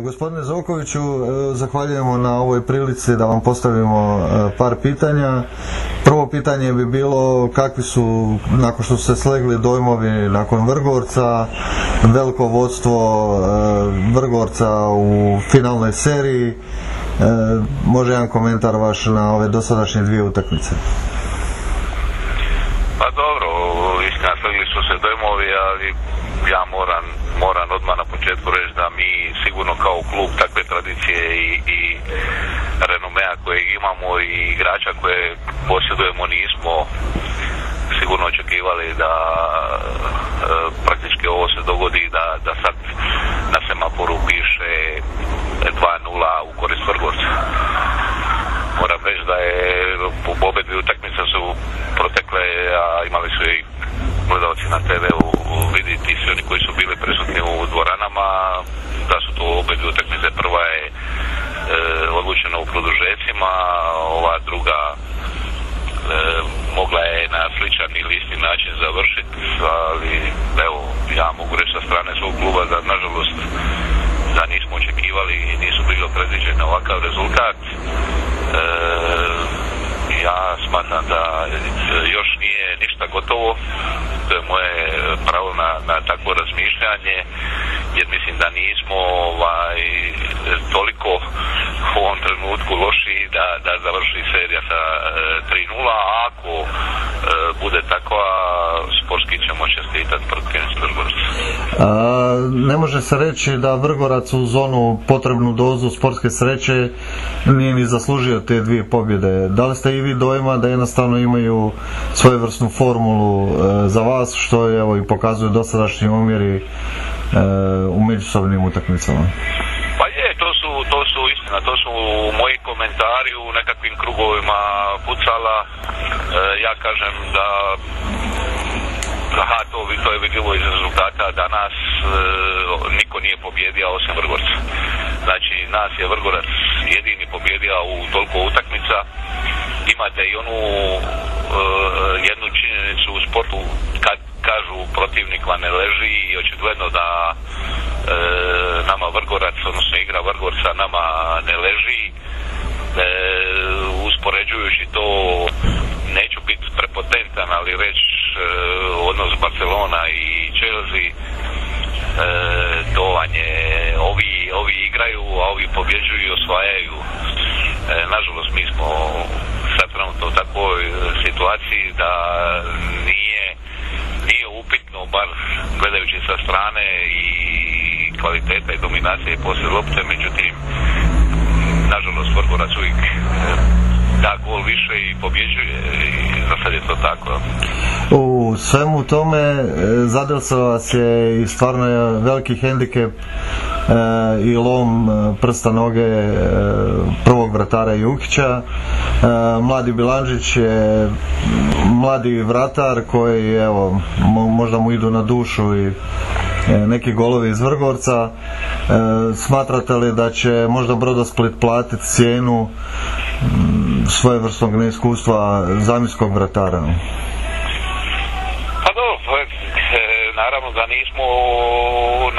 Gospodine Zokoviću, zahvaljujemo na ovoj prilici da vam postavimo par pitanja. Prvo pitanje bi bilo kakvi su, nakon što su se slegli dojmovi nakon Vrgorca, veliko vodstvo Vrgorca u finalnoj seriji. Može jedan komentar vaš na ove dosadašnje dvije utakmice? Pa dobro, istina, slegli su se dojmovi, ali ja moram odmah na početku reći da mi sigurno kao klub takve tradicije i renomea kojeg imamo i igrača koje posjedujemo nismo sigurno očekivali da praktički ovo se dogodi, da sad na semaforu piše 2-0 u korist Vrgorca. Moram reći da je obe dvije utakmice su protekle, a imali su i gledalci na TV-u vidjeti svi oni koji su bili prisutni u dvoranama, da su to obe dvije utakmice. Prva je odlučena u produžecima, ova druga mogla je na sličan ili isti način završiti, ali evo, ja mogu reći sa strane svog kluba da nažalost da nismo očekivali i nisu bilo predviđeni ovakav rezultat. Ja smatram da još nije ništa gotovo, to je moje pravo na takvo razmišljanje, jer mislim da nismo toliko u ovom trenutku loši da završi serija sa 3-0, a ako bude takva, sportski ćemo čestitati protiv Vrgorca. Ne može se reći da Vrgorac uz onu potrebnu dozu sportske sreće nije ni zaslužio te dvije pobjede. Da li ste i vi dojma da jednostavno imaju svojevrsnu formulu za vas, što je, evo, i pokazuju dosadašnji omjeri u međusobnim utakmicama? Pa je, to su istina, to su moji komentari u nekakvim krugovima futsala. Ja kažem da to je vidljivo iz rezultata. Danas niko nije pobjedio osim Vrgorca. Znači, nas je Vrgorac jedini pobjedio u toliko utakmica. Imate i onu jednu činjenicu u sportu kad kažu protivnik vam ne leži, i očigledno da nama Vrgorac, odnosno igra Vrgorca nama ne leži. Uspoređujući to, neću biti prepotentan, ali reći odnos Barcelona i Chelsea, to vam je, ovi igraju, a ovi pobjeđuju i osvajaju. Nažalost, mi smo sad trenutno u takvoj situaciji da nije upitno, bar gledajući sa strane, i kvaliteta i dominacija i poslije lopte, međutim, nažalost, Vrgorac uvijek da gol više i pobjeđuje, i za sad je to tako. U svemu tome zadesila vas je i stvarno je veliki hendikep i lom prsta noge prvog vratara Jukića. Mladi Bilandžić je mladi vratar koji, evo, možda mu idu na dušu i neki golovi iz Vrgorca. Smatrate li da će možda Brodosplit platiti cijenu svojevrsnog neiskustva zamjenskog vratara? Pa dobro, naravno da nismo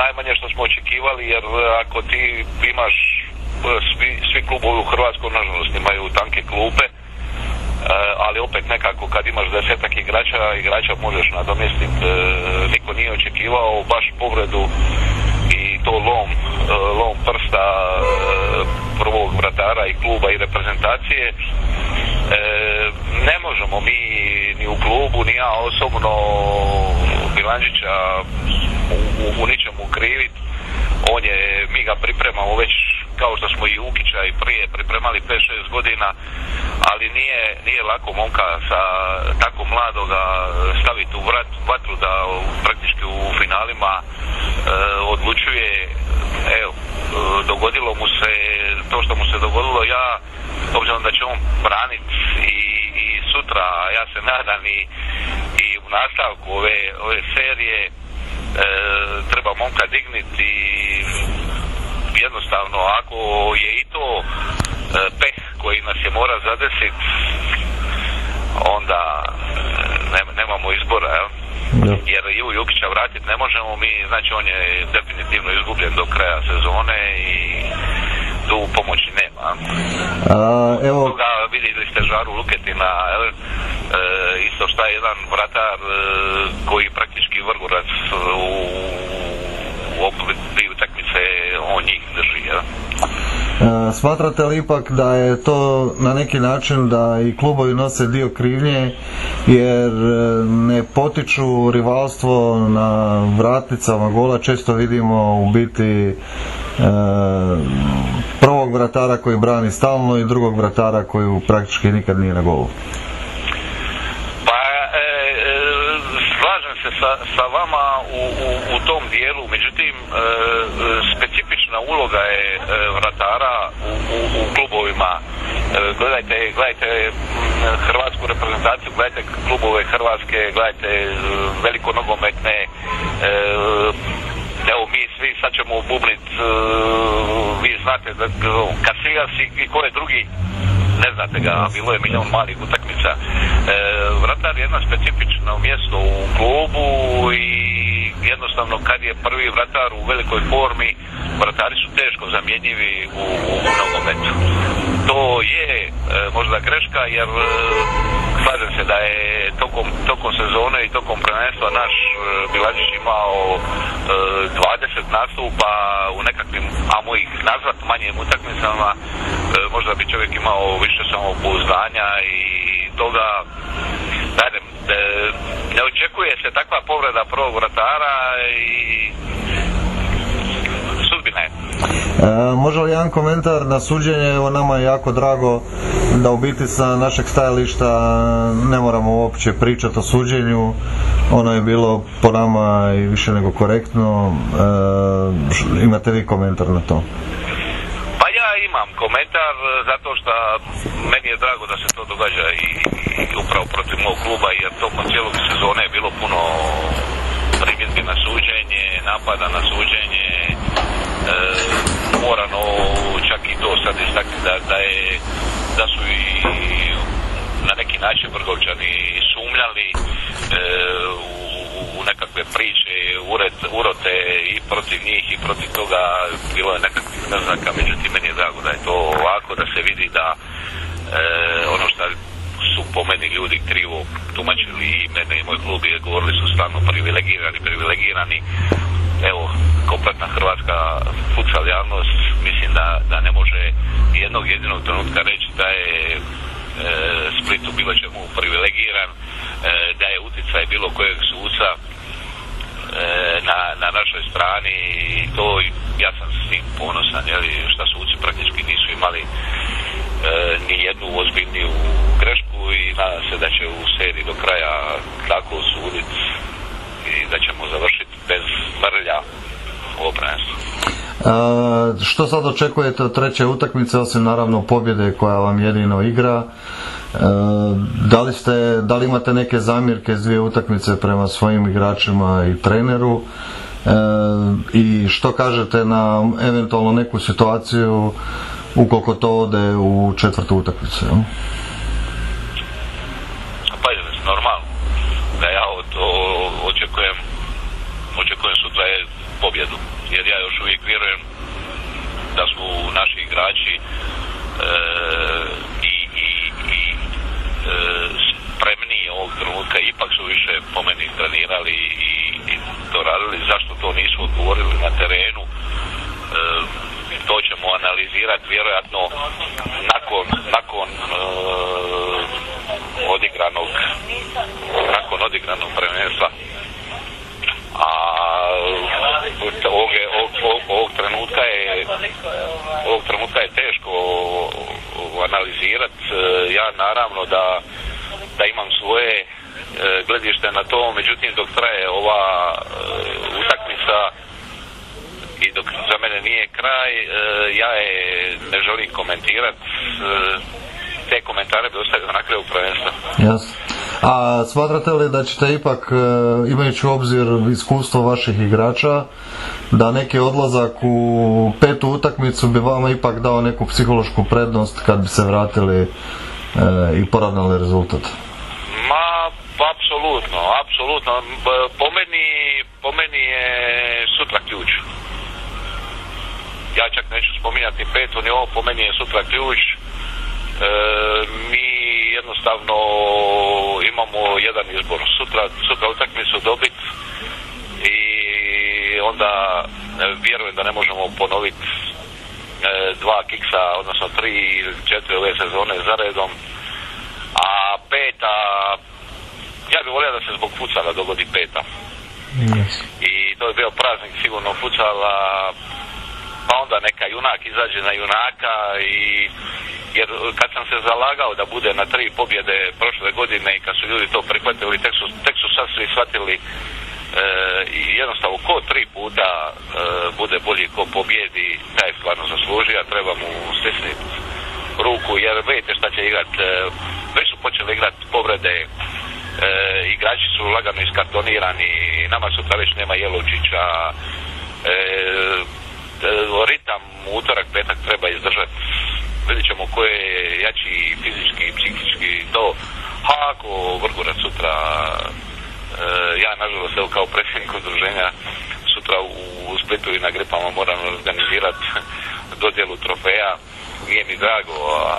najmanje što smo očekivali, jer ako ti imaš, svi klubovi u Hrvatskoj nažalost imaju tanke klupe, ali opet nekako kad imaš 10-ak igrača možeš nadomjestiti. Niko nije očekivao baš povredu i to lom prsta prvog vratara i kluba i reprezentacije. Ne možemo mi ni u klubu, ni ja osobno Bilandžića u ničemu kriviti. Mi ga pripremamo već, kao što smo i Ukića i prije pripremali 5-6 godina, ali nije lako momka sa tako mladoga staviti u vatru da praktički u finalima odlučuje. Evo, dogodilo mu se to što mu se dogodilo. Ja, obzirom da će on braniti i sutra, ja se nadam i u nastavku ove serije, treba momka digniti. Jednostavno, ako je i to peh koji nas je mora zadesiti, onda nemamo izbora, jel? Jer Ivu Jukića vratiti ne možemo mi, znači on je definitivno izgubljen. izgubljen do kraja sezone i tu pomoći nema. Evo... Toga vidjeli ste Žaru Luketina, isto šta je jedan vratar koji praktički vrgorac u obi utakmice on njih drži. Smatrate li ipak da je to na neki način da i klubovi nose dio krivnje jer ne potiču rivalstvo na vratnicama gola? Često vidimo u biti prvog vratara koji brani stalno i drugog vratara koji praktički nikad nije na golu. Slažem se sa vama u tom dijelu, međutim specifična uloga je vratara u klubovima. Gledajte hrvatsku reprezentaciju, gledajte klubove hrvatske, gledajte veliko nogometne, evo mi svi sad ćemo bubnit, vi znate da Casillas i ko je drugi, ne znate ga, bilo je milion malih utakmica. Vratar je jedno specifično mjesto u klubu i jednostavno kad je prvi vratar u velikoj formi, vratari su teško zamjenjivi u nogometu. To je možda greška jer slažem se da je tokom sezone i tokom prvenstva naš Bilačić imao 20 nastupa u nekakvim, a mojih nazvat manjim utakmicama, možda bi čovjek imao više samopouzdanja i toga, ne očekuje se takva povreda prvog vratara i sudbina je. Može li jedan komentar na suđenje? Evo, nama je jako drago da u biti sa našeg stajališta ne moramo uopće pričati o suđenju. Ono je bilo po nama i više nego korektno. Imate vi komentar na to? Pa ja imam komentar zato što meni je drago da se to događa i upravo protiv mog kluba, jer tokom cijelog sezone je bilo puno primjedbi na suđenje, napada na suđenje, morano čak i to sad istaknuti da su i na neki način Vrgorčani sumnjali u nekakve priče, urote i protiv njih i protiv toga, bilo je nekakvih naznaka, međutim meni je drago da je to ovako, da se vidi da ono što su po meni ljudi krivo tumačili i mene i moj klub je govorili su stvarno privilegirani. Evo, kompletna hrvatska futsal javnost mislim da ne može jednog jedinog trenutka reći da je Split u bilo čemu privilegiran, da je utjecaj bilo kojeg suca na našoj strani i to ja sam s tim ponosan, jer šta suci praktički nisu imali ni jednu ozbiljniju grešku i nadam se da će u seriji do kraja tako suditi i da ćemo završiti bez mrlja ovo prvenstvo. Što sad očekujete od treće utakmice, osim naravno pobjede koja vam jedino igra? Da li imate neke zamjerke s dvije utakmice prema svojim igračima i treneru? I što kažete na eventualno neku situaciju ukoliko to ode u četvrtu utakmicu? Pa je normalno da ja očekujem sutra pobjedu, jer ja još uvijek vjerujem da su naši igrači spremniji ovog trenutka, ipak su više po meni trenirali i to radili. Zašto to nisu odgovorili na terenu, to ćemo analizirati vjerojatno nakon odigranog prvenstva. A ovog trenutka je teško analizirati. Ja naravno da imam svoje gledište na to, međutim dok traje ova utakmica i dok za mene nije kraj, ja je ne želim komentirati. Te komentare bi ostavio na kraju prvenstva. Yes. A smatrate li da ćete ipak, imajući u obzir iskustvo vaših igrača, da neki odlazak u petu utakmicu bi vama ipak dao neku psihološku prednost kad bi se vratili i poravnali rezultat? Ma, apsolutno. Po meni je sutra ključ. ja čak neću spominjati petu, ni ovo po meni je sutra ključ. Mi jednostavno imamo jedan izbor. Sutra utakmicu dobit i onda vjerujem da ne možemo ponoviti 2 kiksa, odnosno 3 ili 4 ove sezone za redom. A peta, ja bih volio da se zbog futsala dogodi peta. Yes. I to je bio praznik sigurno futsala, pa onda neka junak izađe na junaka jer kad sam se zalagao da bude na 3 pobjede prošle godine i kad su ljudi to prihvatili, tek su sad svi shvatili i jednostavno ko 3 puta bude bolji, ko pobjedi, taj stvarno zasluži, a treba mu stisniti ruku, jer vidite šta će igrat, već su počeli igrat povrede, igrači su lagano iskartonirani, nama sutra već nema Jelovčića, ritam utorak, petak treba izdržati. Vidjet ćemo ko je jači fizički, psihički, to. A ako Vrgorac sutra, ja nažalost evo kao predsjednik udruženja sutra u Splitu i na Gripama moram organizirati dodjelu trofeja, nije mi drago, a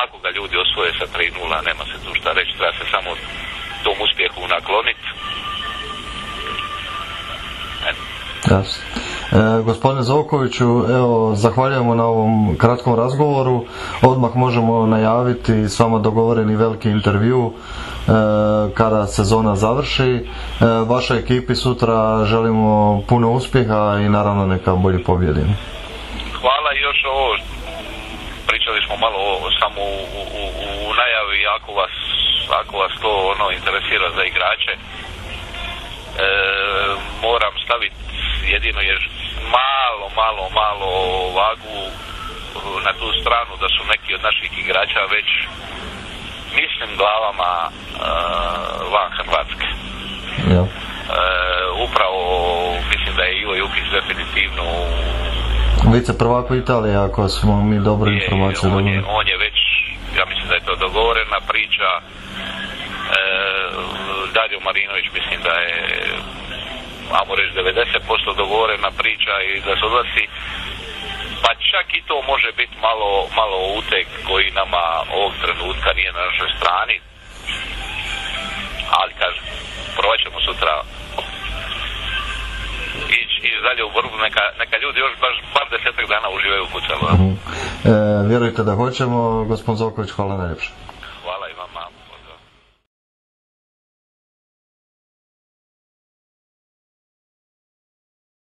ako ga ljudi osvoje sa 3-0, nema se tu šta reći, treba se samo tom uspjehu nakloniti. Jasno. Gospodine Zovkoviću, evo, zahvaljujemo na ovom kratkom razgovoru. Odmah možemo najaviti s vama dogovoreni veliki intervju kada sezona završi. Vašoj ekipi sutra želimo puno uspjeha i naravno neka bolji pobjedi. Hvala i još ovo, pričali smo malo samo u najavi, ako vas to interesira za igrače, moram staviti jedino je malo vagu na tu stranu da su neki od naših igrača već mislim glavama van Hrvatske. Ja. Upravo mislim da je Ivo Jukić definitivno vice prvak u Italiji, ako smo mi dobro informacije dobili. On je već, ja mislim da je to dogovorena priča. Dario Marinović mislim da je, ajmo reći, 90% dogovorena priča i da se odlazi, pa čak i to može biti malo uteg koji nama ovog trenutka nije na našoj strani, ali kažem, probat ćemo sutra ići dalje u borbu, neka ljudi još bar 10 dana uživaju u futsalu. Vjerujte da hoćemo. Gospodin Zovković, hvala najljepše.